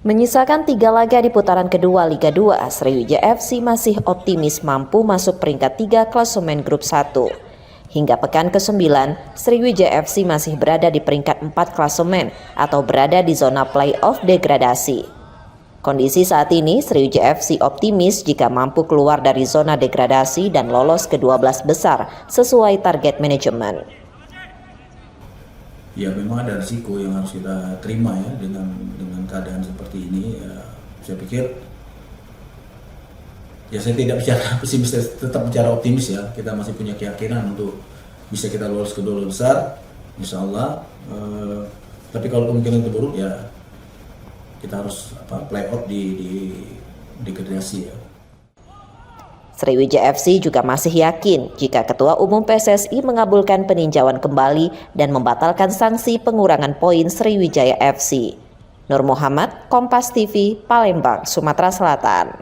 Menyisakan 3 laga di putaran kedua Liga 2, Sriwijaya FC masih optimis mampu masuk peringkat 3 klasemen grup 1. Hingga pekan ke-9, Sriwijaya FC masih berada di peringkat 4 klasemen atau berada di zona play-off degradasi. Kondisi saat ini, Sriwijaya FC optimis jika mampu keluar dari zona degradasi dan lolos ke 12 besar sesuai target manajemen. Ya memang ada risiko yang harus kita terima ya dengan keadaan seperti ini. Ya, saya pikir ya saya tidak bicara pesimis, tetap bicara optimis ya. Kita masih punya keyakinan untuk bisa kita lolos ke 12 besar, insya Allah. Tapi kalau kemungkinan terburuk ya kita harus play-off di degradasi ya. Sriwijaya FC juga masih yakin jika Ketua Umum PSSI mengabulkan peninjauan kembali dan membatalkan sanksi pengurangan poin Sriwijaya FC. Nur Muhammad, Kompas TV, Palembang, Sumatera Selatan.